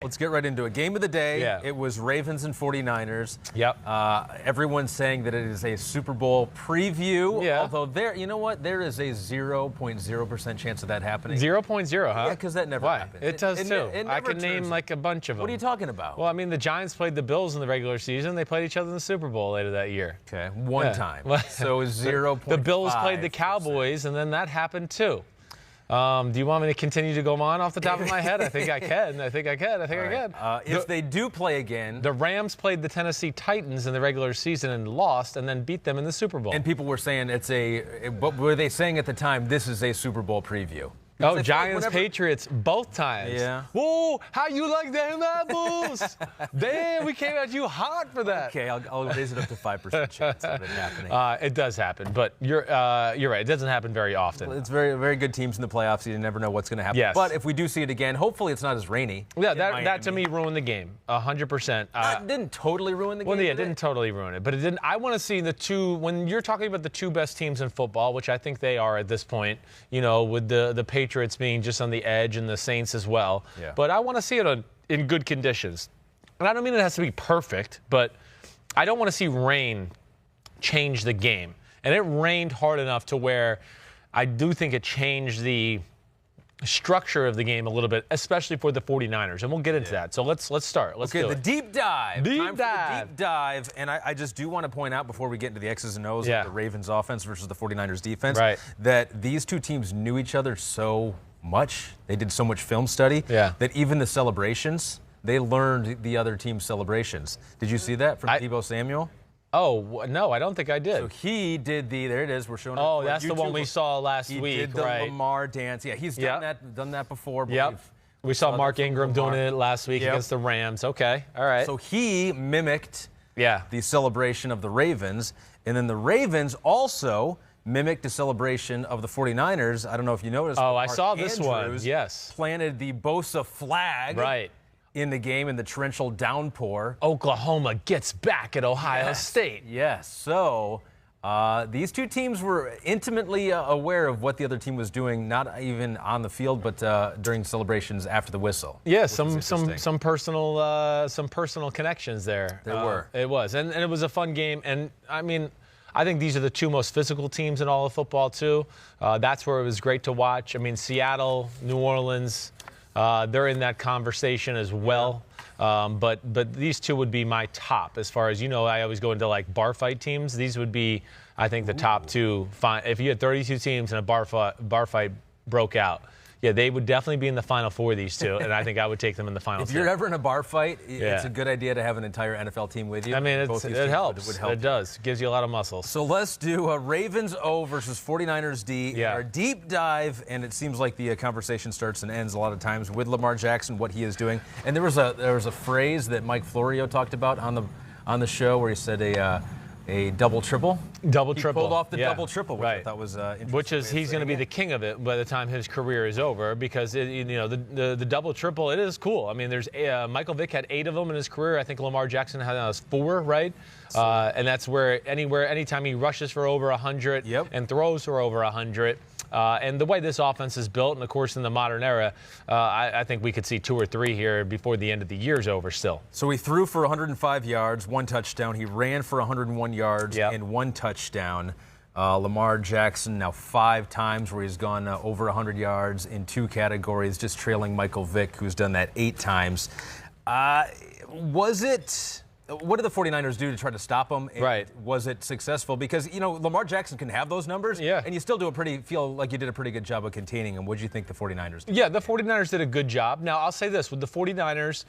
Let's get right into it. Game of the day. Yeah. It was Ravens and 49ers. Yep. Everyone's saying that it is a Super Bowl preview. Yeah. Although you know what? There is a 0.0% chance of that happening. 0.0, huh? Yeah, because that never Why? happens. It does too. It I never can name turns- like a bunch of them. What are you talking about? Well, I mean, the Giants played the Bills in the regular season. They played each other in the Super Bowl later that year. Okay, one Yeah. time. So 0.5%. The Bills played the Cowboys, and then that happened too. Do you want me to continue to go on off the top of my head? I think I can. I think I can. If they do play again. The Rams played the Tennessee Titans in the regular season and lost, and then beat them in the Super Bowl. And people were saying what were they saying at the time? This is a Super Bowl preview. Oh, Giants, Patriots, both times. Yeah. Whoa, how you like them apples? Damn, we came at you hot for that. Okay, I'll raise it up to 5% chance of it happening. It does happen, but you're right. It doesn't happen very often. It's very, very good teams in the playoffs. You never know what's going to happen. Yes. But if we do see it again, hopefully it's not as rainy. Yeah, that to me ruined the game, 100%. It didn't totally ruin the game. Well, yeah, it didn't totally ruin it, but it didn't. I want to see the two. When you're talking about the two best teams in football, which I think they are at this point, with the Patriots being just on the edge and the Saints as well. Yeah. But I want to see it in good conditions. And I don't mean it has to be perfect, but I don't want to see rain change the game. And it rained hard enough to where I do think it changed the structure of the game a little bit, especially for the 49ers. And we'll get into that. So let's start. Let's do the it. deep dive. Deep Time for the dive. deep dive. And I just do want to point out before we get into the X's and O's of the Ravens offense versus the 49ers defense, that these two teams knew each other so much. They did so much film study that even the celebrations, they learned the other team's celebrations. Did you see that from Deebo Samuel? Oh, no, I don't think I did. So he did there it is. We're showing it. Oh, that's the one we saw last week, He did the Lamar dance. Yeah, he's done that before. But we saw Mark Ingram doing it last week against the Rams. Okay, all right. So he mimicked the celebration of the Ravens, and then the Ravens also mimicked the celebration of the 49ers. I don't know if you noticed. Oh, I saw this one. Yes. Planted the Bosa flag in the game in the torrential downpour. Oklahoma gets back at Ohio State. Yes. So these two teams were intimately aware of what the other team was doing, not even on the field, but during celebrations after the whistle. Yeah, some personal connections there. There were. It was, and it was a fun game. And I mean, I think these are the two most physical teams in all of football, too. That's where it was great to watch. I mean, Seattle, New Orleans, they're in that conversation as well. But these two would be my top as far as, I always go into like bar fight teams. These would be, I think, the top two. If you had 32 teams and a bar fight broke out, they would definitely be in the Final Four, these two, and I think I would take them in the Final Four. If you're ever in a bar fight, it's a good idea to have an entire NFL team with you. I mean, it helps. Would help. It does. It gives you a lot of muscles. So let's do a Ravens O versus 49ers D. Our deep dive, and it seems like the conversation starts and ends a lot of times with Lamar Jackson, what he is doing. And there was a phrase that Mike Florio talked about on the show where he said a double-triple. Double-triple. He pulled off the double-triple, which I thought was interesting. Which is, he's going to be the king of it by the time his career is over, because, the double-triple, it is cool. I mean, there's Michael Vick had 8 of them in his career. I think Lamar Jackson had 4, right? And that's where anytime he rushes for over 100 and throws for over 100. And the way this offense is built, and of course in the modern era, I think we could see 2 or 3 here before the end of the year's over still. So he threw for 105 yards, 1 touchdown. He ran for 101 yards and 1 touchdown. Lamar Jackson now 5 times where he's gone over 100 yards in 2 categories, just trailing Michael Vick, who's done that 8 times. What did the 49ers do to try to stop him? And was it successful? Because, Lamar Jackson can have those numbers, and you still feel like you did a pretty good job of containing him. What did you think the 49ers did? Yeah, the 49ers did a good job. Now, I'll say this. With the 49ers,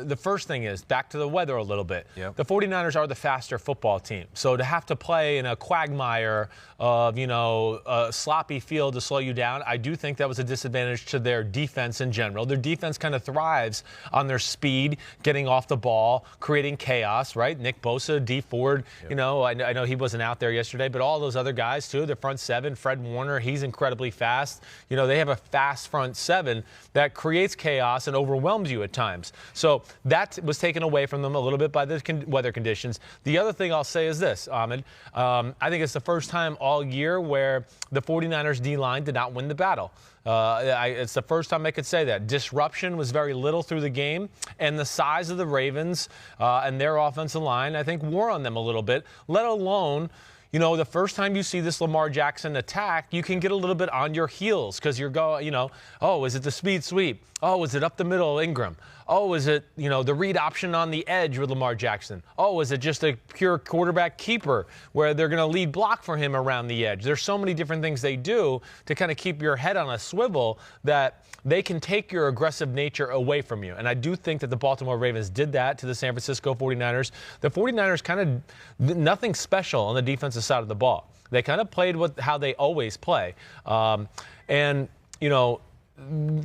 the first thing is, back to the weather a little bit. The 49ers are the faster football team. So to have to play in a quagmire of, a sloppy field to slow you down, I do think that was a disadvantage to their defense in general. Their defense kind of thrives on their speed, getting off the ball, creating chaos, right? Nick Bosa, D Ford, I know he wasn't out there yesterday, but all those other guys too, the front 7, Fred Warner, he's incredibly fast. They have a fast front 7 that creates chaos and overwhelms you at times. So that was taken away from them a little bit by the weather conditions. The other thing I'll say is this, Ahmed, I think it's the first time all year where the 49ers D-line did not win the battle. It's the first time I could say that. Disruption was very little through the game, and the size of the Ravens and their offensive line, I think, wore on them a little bit, let alone, you know, the first time you see this Lamar Jackson attack, you can get a little bit on your heels because you're going, you know, oh, is it the speed sweep? Oh, is it up the middle, Ingram? Oh, is it, you know, the read option on the edge with Lamar Jackson? Oh, is it just a pure quarterback keeper where they're going to lead block for him around the edge? There's so many different things they do to kind of keep your head on a swivel that they can take your aggressive nature away from you. And I do think that the Baltimore Ravens did that to the San Francisco 49ers. The 49ers kind of nothing special on the defensive side of the ball. They kind of played with how they always play. And, you know,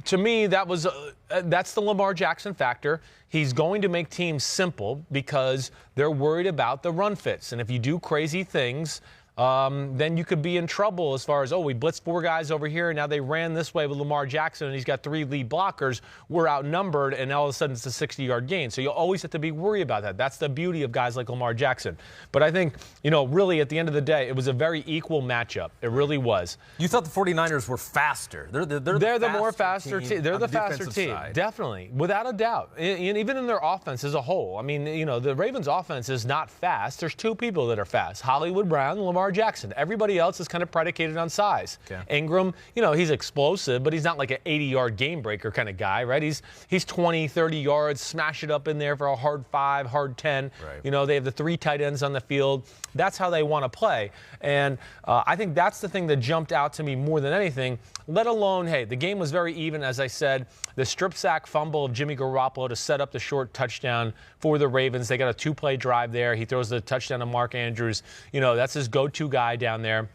to me, that's the Lamar Jackson factor. He's going to make teams simple because they're worried about the run fits. And if you do crazy things, then you could be in trouble as far as, oh, we blitzed 4 guys over here, and now they ran this way with Lamar Jackson, and he's got 3 lead blockers. We're outnumbered, and all of a sudden it's a 60-yard gain. So you'll always have to be worried about that. That's the beauty of guys like Lamar Jackson. But I think, you know, really at the end of the day, it was a very equal matchup. It really was. You thought the 49ers were faster. They're the more faster team. They're the faster team, side. Definitely, without a doubt. And even in their offense as a whole. I mean, you know, the Ravens' offense is not fast. There's 2 people that are fast: Hollywood Brown and Lamar Jackson. Everybody else is kind of predicated on size. Okay. Ingram, you know, he's explosive, but he's not like an 80-yard game breaker kind of guy, right? He's 20, 30 yards, smash it up in there for a hard 5, hard 10. Right. You know, they have the 3 tight ends on the field. That's how they want to play. And I think that's the thing that jumped out to me more than anything, let alone, hey, the game was very even, as I said. The strip sack fumble of Jimmy Garoppolo to set up the short touchdown for the Ravens. They got a 2-play drive there. He throws the touchdown to Mark Andrews. You know, that's his go-to guy down there.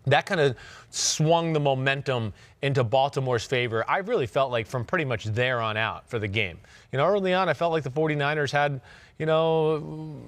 That kind of swung the momentum into Baltimore's favor. I really felt like from pretty much there on out for the game. You know, early on, I felt like the 49ers had, you know,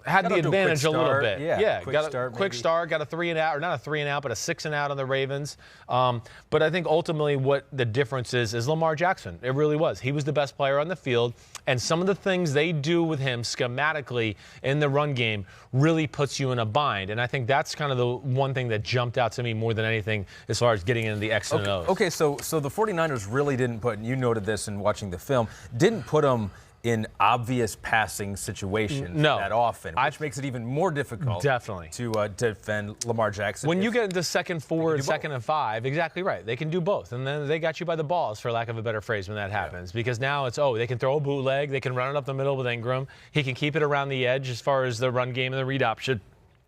had the advantage a little bit. Yeah, quick start, got a 3-and-out, or not a 3-and-out, but a 6-and-out on the Ravens. But I think ultimately what the difference is Lamar Jackson. It really was. He was the best player on the field, and some of the things they do with him schematically in the run game really puts you in a bind. And I think that's kind of the one thing that jumped out to me more than anything as far as getting into the X and O's. Okay, so the 49ers really didn't put, and you noted this in watching the film, didn't put them in obvious passing situations that often, which makes it even more difficult to defend Lamar Jackson. When you get into second 4 and second and 5, exactly right. They can do both. And then they got you by the balls, for lack of a better phrase, when that happens. Because now it's, they can throw a bootleg. They can run it up the middle with Ingram. He can keep it around the edge as far as the run game and the read option.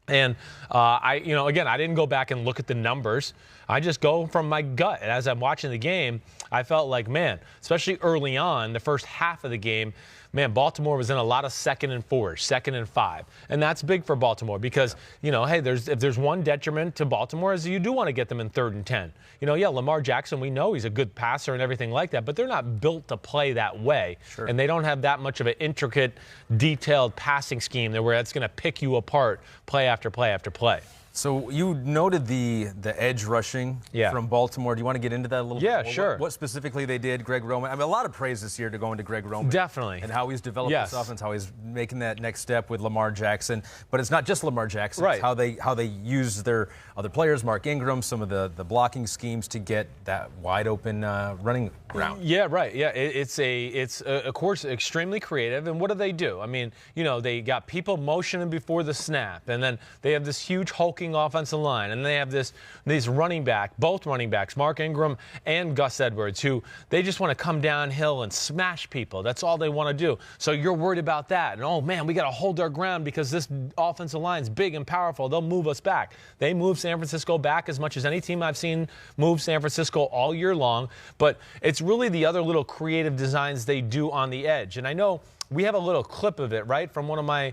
And I didn't go back and look at the numbers. I just go from my gut. And as I'm watching the game, I felt like, man, especially early on, the first half of the game, man, Baltimore was in a lot of 2nd and 4, 2nd and 5. And that's big for Baltimore because, you know, hey, if there's one detriment to Baltimore is you do want to get them in 3rd and 10. You know, Lamar Jackson, we know he's a good passer and everything like that, but they're not built to play that way. Sure. And they don't have that much of an intricate, detailed passing scheme where it's going to pick you apart play after play after play. So you noted the edge rushing from Baltimore. Do you want to get into that a little bit? Yeah, sure. What specifically they did, Greg Roman? I mean, a lot of praise this year to go into Greg Roman. Definitely. And how he's developed this offense, how he's making that next step with Lamar Jackson. But it's not just Lamar Jackson. Right. It's how they use their other players, Mark Ingram, some of the blocking schemes to get that wide open running ground. Yeah, right. Yeah, it's of course extremely creative. And what do? I mean, you know, they got people motioning before the snap, and then they have this huge hulking offensive line, and they have these both running backs, Mark Ingram and Gus Edwards, who they just want to come downhill and smash people. That's all they want to do. So you're worried about that, and oh man, we got to hold our ground because this offensive line's big and powerful. They'll move us back. They move San Francisco back as much as any team I've seen move San Francisco all year long. But it's really the other little creative designs they do on the edge, and I know we have a little clip of it, right, from one of my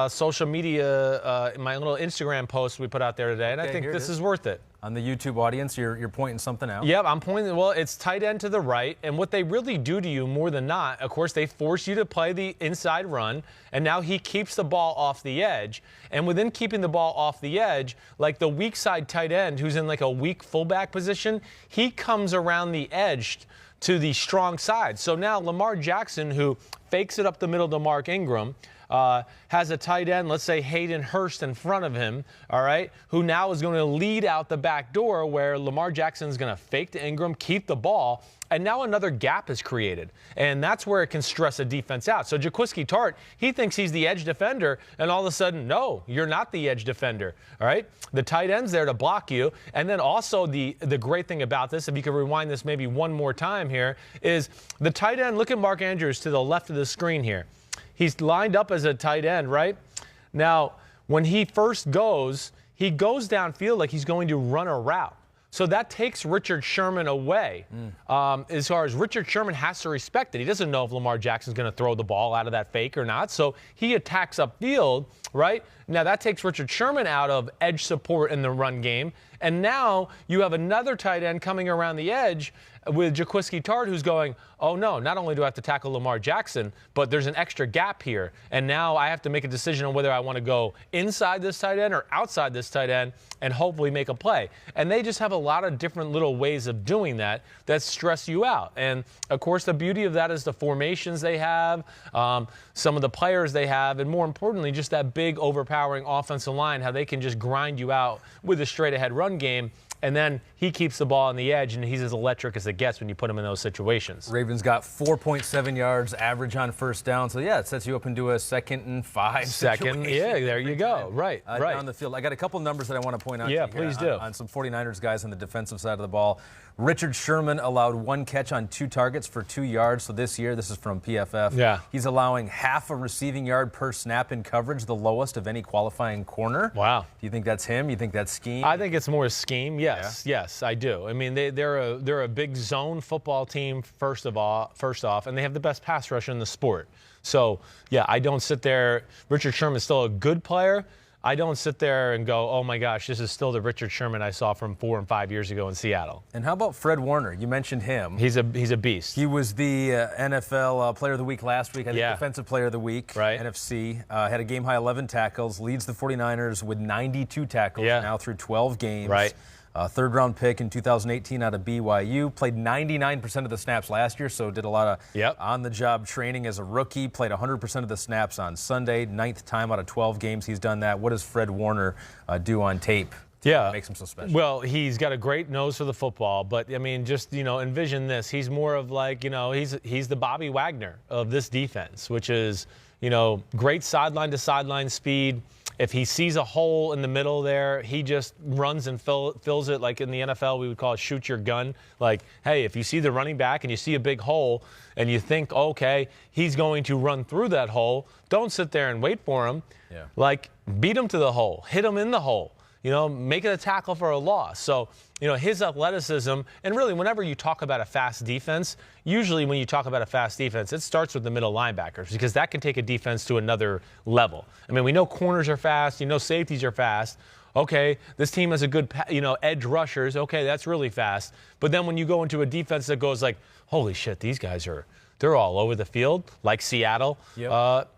social media, my little Instagram post we put out there today, and I think this is worth it. On the YouTube audience, you're pointing something out. Yep, I'm pointing. Well, it's tight end to the right, and what they really do to you more than not, of course, they force you to play the inside run, and now he keeps the ball off the edge. And within keeping the ball off the edge, like the weak side tight end who's in like a weak fullback position, he comes around the edge to the strong side. So now Lamar Jackson, who fakes it up the middle to Mark Ingram, has a tight end, let's say Hayden Hurst in front of him, all right, who now is going to lead out the back door where Lamar Jackson is going to fake to Ingram, keep the ball, and now another gap is created. And that's where it can stress a defense out. So Jaquiski Tartt, he thinks he's the edge defender, and all of a sudden, no, you're not the edge defender, all right? The tight end's there to block you. And then also the great thing about this, if you could rewind this maybe one more time here, is the tight end, look at Mark Andrews to the left of the screen here. He's lined up as a tight end, right? Now, when he first goes, he goes downfield like he's going to run a route. So that takes Richard Sherman away. As far as Richard Sherman has to respect it. He doesn't know if Lamar Jackson's going to throw the ball out of that fake or not. So he attacks upfield, right? Now that takes Richard Sherman out of edge support in the run game. And now you have another tight end coming around the edge with Jaquiski Tartt who's going, oh no, not only do I have to tackle Lamar Jackson, but there's an extra gap here. And now I have to make a decision on whether I want to go inside this tight end or outside this tight end and hopefully make a play. And they just have a lot of different little ways of doing that stress you out. And of course, the beauty of that is the formations they have, some of the players they have, and more importantly, just that big overpowering offensive line, how they can just grind you out with a straight ahead run game. And then he keeps the ball on the edge, and he's as electric as it gets when you put him in those situations. Ravens got 4.7 yards average on first down. So, yeah, it sets you up into a 2nd and 5 situation. Yeah, there you go. Right, right. Down the field. I got a couple numbers that I want to point out. Yeah, please do. On some 49ers guys on the defensive side of the ball. Richard Sherman allowed 1 catch on 2 targets for 2 yards. So this year, this is from PFF. Yeah. He's allowing half a receiving yard per snap in coverage, the lowest of any qualifying corner. Wow. Do you think that's him? You think that's scheme? I think it's more scheme. Yes, yeah. Yes, I do. I mean, they're a big zone football team first off, and they have the best pass rush in the sport. So yeah, I don't sit there. Richard Sherman's still a good player. I don't sit there and go, oh my gosh, this is still the Richard Sherman I saw from 4 and 5 years ago in Seattle. And how about Fred Warner? You mentioned him. He's a beast. He was the NFL Player of the Week last week. I think Defensive Player of the Week. Right. NFC. Had a game-high 11 tackles. Leads the 49ers with 92 tackles now through 12 games. Right. Third-round pick in 2018 out of BYU. Played 99% of the snaps last year, so did a lot of on-the-job training as a rookie. Played 100% of the snaps on Sunday. 9th time out of 12 games he's done that. What does Fred Warner do on tape? Yeah. Makes him so special. Well, he's got a great nose for the football, but, I mean, just, envision this. He's more of like, he's the Bobby Wagner of this defense, which is, great sideline-to-sideline speed. If he sees a hole in the middle there, he just runs and fills it. Like in the NFL, we would call it shoot your gun. Like, hey, if you see the running back and you see a big hole and you think, okay, he's going to run through that hole, don't sit there and wait for him. Yeah. Like, beat him to the hole. Hit him in the hole. Make it a tackle for a loss. So, his athleticism, and really whenever you talk about a fast defense, usually when you talk about a fast defense, it starts with the middle linebackers because that can take a defense to another level. I mean, we know corners are fast, safeties are fast. Okay, this team has a good, edge rushers. Okay, that's really fast. But then when you go into a defense that goes like, holy shit, these guys they're all over the field, like Seattle. Yep.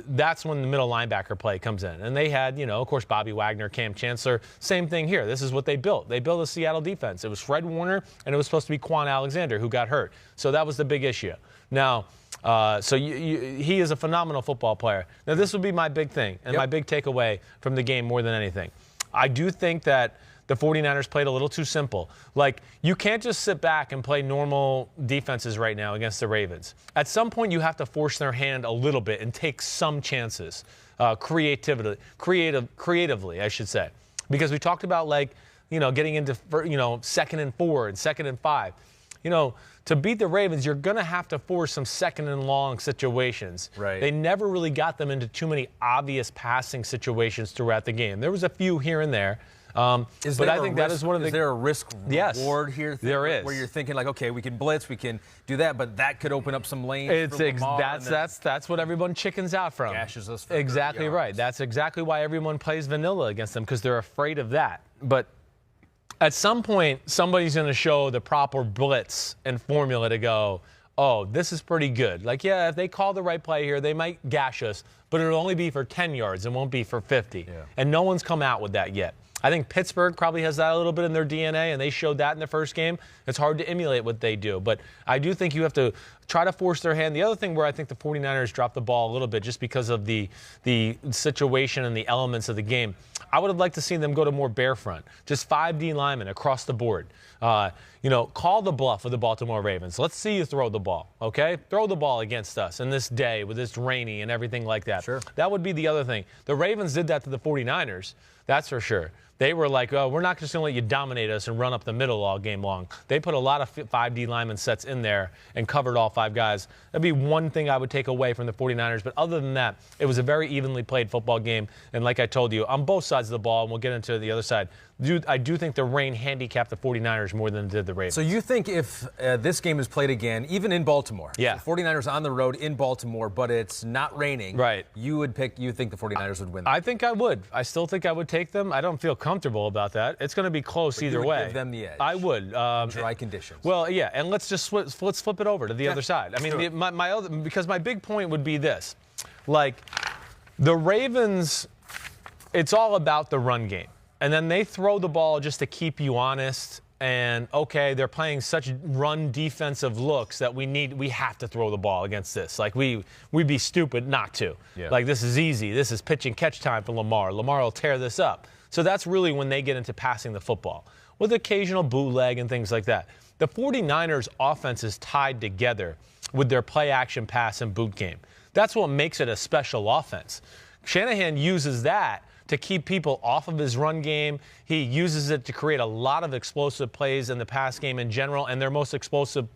That's when the middle linebacker play comes in. And they had, of course, Bobby Wagner, Cam Chancellor. Same thing here. This is what they built. They built a Seattle defense. It was Fred Warner, and it was supposed to be Quan Alexander, who got hurt. So that was the big issue. Now, he is a phenomenal football player. Now, this would be my big thing and my big takeaway from the game more than anything. I do think that the 49ers played a little too simple. Like, you can't just sit back and play normal defenses right now against the Ravens. At some point, you have to force their hand a little bit and take some chances, creatively, I should say. Because we talked about, getting into, 2nd and 4 and 2nd and 5. To beat the Ravens, you're going to have to force some 2nd and long situations. Right. They never really got them into too many obvious passing situations throughout the game. There was a few here and there. But I think that is one of the. Is there a risk reward here? There is. Where you're thinking like, okay, we can blitz, we can do that, but that could open up some lanes. That's what everyone chickens out from. Gashes us. For exactly right. That's exactly why everyone plays vanilla against them, because they're afraid of that. But at some point, somebody's going to show the proper blitz and formula to go, oh, this is pretty good. Like, yeah, if they call the right play here, they might gash us, but it'll only be for 10 yards. It won't be for 50. Yeah. And no one's come out with that yet. I think Pittsburgh probably has that a little bit in their DNA, and they showed that in the first game. It's hard to emulate what they do. But I do think you have to try to force their hand. The other thing where I think the 49ers dropped the ball a little bit just because of the situation and the elements of the game, I would have liked to see them go to more bare front, just 5 D linemen across the board. Call the bluff with the Baltimore Ravens. Let's see you throw the ball, okay? Throw the ball against us in this day with this rainy and everything like that. Sure. That would be the other thing. The Ravens did that to the 49ers, that's for sure. They were like, oh, we're not just going to let you dominate us and run up the middle all game long. They put a lot of 5D lineman sets in there and covered all 5 guys. That'd be one thing I would take away from the 49ers. But other than that, it was a very evenly played football game. And like I told you, on both sides of the ball, and we'll get into the other side, I do think the rain handicapped the 49ers more than it did the Ravens. So you think if this game is played again, even in Baltimore, the 49ers on the road in Baltimore, but it's not raining, right? You think the 49ers would win? I think I would. I still think I would take them. I don't feel comfortable about that. It's going to be close but either you would way. Give them the edge. I would. Dry conditions. Well, yeah, and let's flip it over to the other side. I mean, because my big point would be this, like the Ravens, it's all about the run game. And then they throw the ball just to keep you honest. And, okay, they're playing such run defensive looks that we have to throw the ball against this. Like, we'd be stupid not to. Yeah. Like, this is easy. This is pitch and catch time for Lamar. Lamar will tear this up. So that's really when they get into passing the football, with occasional bootleg and things like that. The 49ers offense is tied together with their play-action pass and boot game. That's what makes it a special offense. Shanahan uses that to keep people off of his run game. He uses it to create a lot of explosive plays in the pass game in general, and their most explosive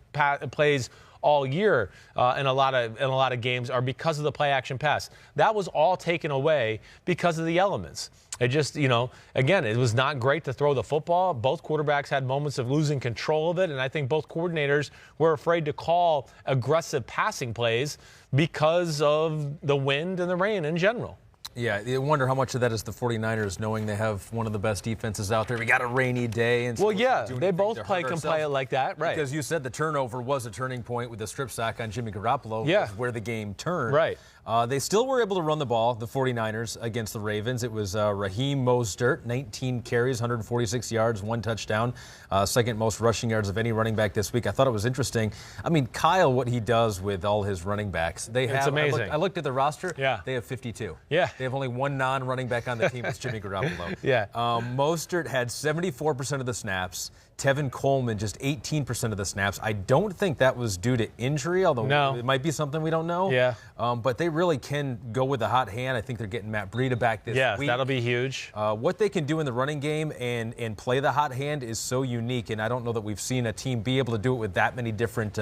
plays all year in a lot of games are because of the play-action pass. That was all taken away because of the elements. It just, again, it was not great to throw the football. Both quarterbacks had moments of losing control of it, and I think both coordinators were afraid to call aggressive passing plays because of the wind and the rain in general. Yeah, you wonder how much of that is the 49ers knowing they have one of the best defenses out there. We got a rainy day. And well, yeah, they both play it like that, right. Because you said the turnover was a turning point with the strip sack on Jimmy Garoppolo, yeah, where the game turned. Right. They still were able to run the ball, the 49ers, against the Ravens. It was Raheem Mostert, 19 carries, 146 yards, 1 touchdown, second most rushing yards of any running back this week. I thought it was interesting. I mean, Kyle, what he does with all his running backs. It's amazing. I looked at the roster. Yeah. They have 52. Yeah. They have only one non-running back on the team. It's Jimmy Garoppolo. Yeah. Mostert had 74% of the snaps. Tevin Coleman just 18% of the snaps. I don't think that was due to injury, although it might be something we don't know. Yeah. But they really can go with the hot hand. I think they're getting Matt Breida back this week. Yeah, that'll be huge. What they can do in the running game and play the hot hand is so unique, and I don't know that we've seen a team be able to do it with that many different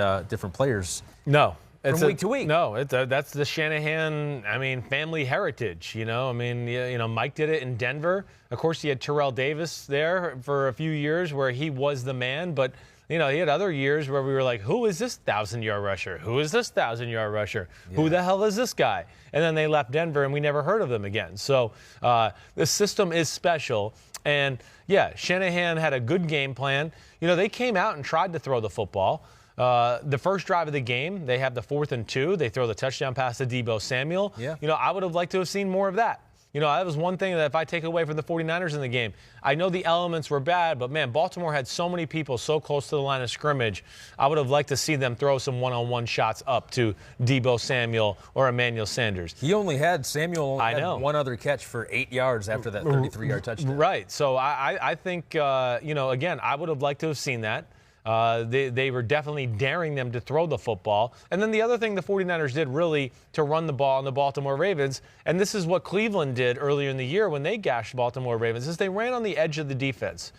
players. No. From week to week. No, that's the Shanahan, family heritage, Mike did it in Denver. Of course, he had Terrell Davis there for a few years where he was the man, but, he had other years where we were like, who is this 1,000-yard rusher? Who is this 1,000-yard rusher? Yeah. Who the hell is this guy? And then they left Denver, and we never heard of them again. So the system is special. And, yeah, Shanahan had a good game plan. They came out and tried to throw the football. The first drive of the game, they have the 4th and 2. They throw the touchdown pass to Deebo Samuel. Yeah. I would have liked to have seen more of that. That was one thing that if I take away from the 49ers in the game, I know the elements were bad, but, man, Baltimore had so many people so close to the line of scrimmage. I would have liked to see them throw some one-on-one shots up to Deebo Samuel or Emmanuel Sanders. Samuel had one other catch for 8 yards after that 33-yard touchdown. Right. So I think, again, I would have liked to have seen that. They were definitely daring them to throw the football. And then the other thing the 49ers did really to run the ball on the Baltimore Ravens, and this is what Cleveland did earlier in the year when they gashed Baltimore Ravens, is they ran on the edge of the defense.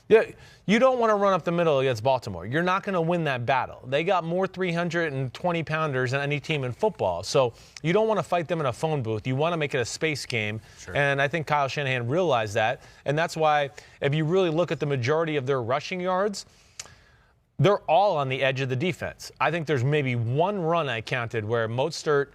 Yeah, you don't want to run up the middle against Baltimore. You're not going to win that battle. They got more 320-pounders than any team in football. So you don't want to fight them in a phone booth. You want to make it a space game. Sure. And I think Kyle Shanahan realized that. And that's why if you really look at the majority of their rushing yards, they're all on the edge of the defense. I think there's maybe one run I counted where Mostert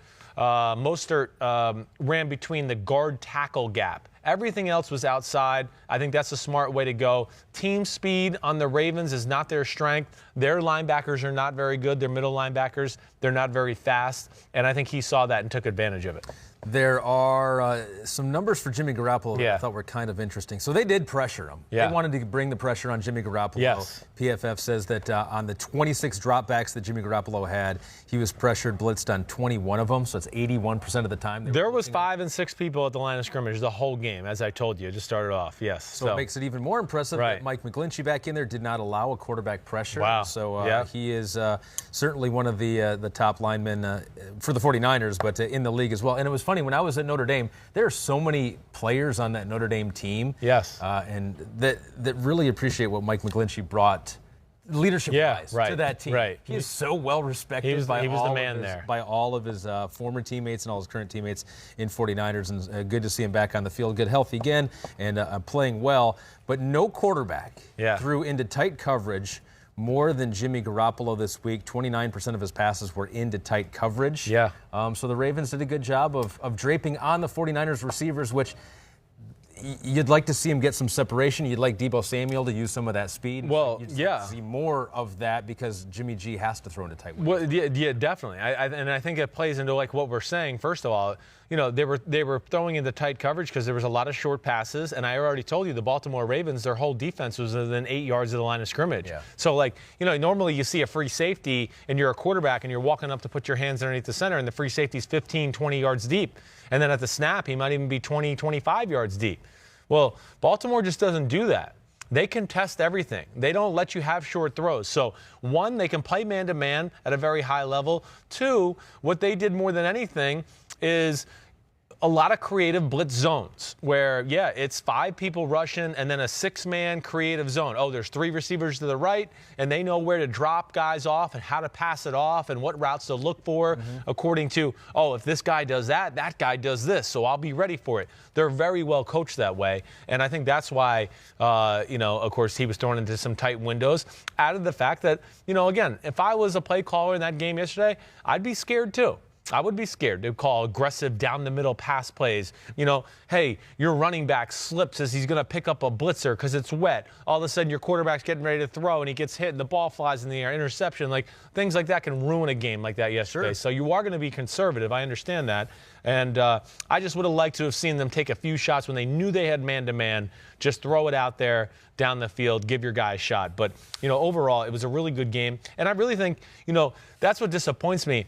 ran between the guard-tackle gap. Everything else was outside. I think that's a smart way to go. Team speed on the Ravens is not their strength. Their linebackers are not very good. Their middle linebackers, they're not very fast. And I think he saw that and took advantage of it. There are some numbers for Jimmy Garoppolo that I thought were kind of interesting. So they did pressure him. They wanted to bring the pressure on Jimmy Garoppolo. Yes. PFF says that on the 26 dropbacks that Jimmy Garoppolo had, he was pressured, blitzed on 21 of them, so it's 81% of the time. There was 5 and 6 people at the line of scrimmage the whole game, as I told you. It just started off, yes. So it makes it even more impressive that Mike McGlinchey back in there did not allow a quarterback pressure. Wow. So he is certainly one of the top linemen for the 49ers, but in the league as well. And it was funny, when I was at Notre Dame, there are so many players on that Notre Dame team. Yes. And that really appreciate what Mike McGlinchey brought leadership-wise to that team. Right. He is so well respected by all of his former teammates and all his current teammates in 49ers. And good to see him back on the field, good health again, and playing well. But no quarterback threw into tight coverage more than Jimmy Garoppolo this week. 29% of his passes were into tight coverage. Yeah. So the Ravens did a good job of draping on the 49ers receivers, which you'd like to see him get some separation. You'd like Deebo Samuel to use some of that speed. Well, you'd like to see more of that because Jimmy G has to throw into tight windows. Well, yeah, definitely. And I think it plays into like what we're saying. First of all, you know, they were throwing into tight coverage because there was a lot of short passes. And I already told you the Baltimore Ravens, their whole defense was within 8 yards of the line of scrimmage. Yeah. So, like, you know, normally you see a free safety and you're a quarterback and you're walking up to put your hands underneath the center and the free safety's 15, 20 yards deep. And then at the snap, he might even be 20, 25 yards deep. Well, Baltimore just doesn't do that. They contest everything. They don't let you have short throws. So, one, they can play man-to-man at a very high level. Two, what they did more than anything is a lot of creative blitz zones where, it's 5 people rushing and then a 6-man creative zone. Oh, there's 3 receivers to the right, and they know where to drop guys off and how to pass it off and what routes to look for according to, oh, if this guy does that, that guy does this, so I'll be ready for it. They're very well coached that way, and I think that's why, of course, he was thrown into some tight windows. Added the fact that, again, if I was a play caller in that game yesterday, I'd be scared too. I would be scared to call aggressive down-the-middle pass plays. Hey, your running back slips as he's going to pick up a blitzer because it's wet. All of a sudden, your quarterback's getting ready to throw, and he gets hit, and the ball flies in the air. Interception. Like, things like that can ruin a game like that yesterday. Sure. So you are going to be conservative. I understand that. And I just would have liked to have seen them take a few shots when they knew they had man-to-man. Just throw it out there down the field, give your guy a shot. But, overall, it was a really good game. And I really think, that's what disappoints me.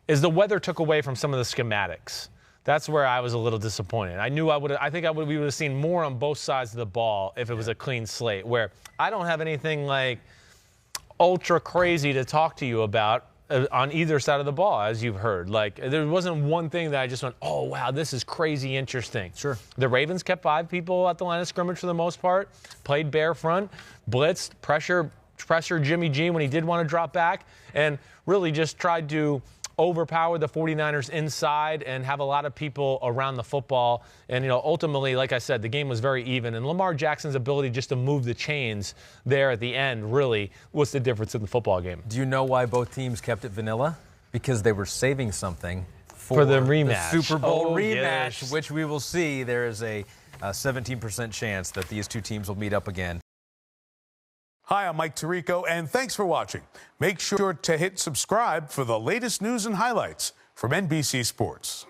Is the weather took away from some of the schematics. That's where I was a little disappointed. We would have seen more on both sides of the ball if it was a clean slate, where I don't have anything like ultra crazy to talk to you about on either side of the ball, as you've heard. Like, there wasn't one thing that I just went, oh, wow, this is crazy interesting. Sure. The Ravens kept 5 people at the line of scrimmage for the most part, played bare front, blitzed, pressure Jimmy G when he did want to drop back, and really just tried to overpower the 49ers inside and have a lot of people around the football. And, ultimately, like I said, the game was very even. And Lamar Jackson's ability just to move the chains there at the end really was the difference in the football game. Do you know why both teams kept it vanilla? Because they were saving something for the rematch. The Super Bowl rematch, yes. Which we will see. There is a 17% chance that these two teams will meet up again. Hi, I'm Mike Tirico, and thanks for watching. Make sure to hit subscribe for the latest news and highlights from NBC Sports.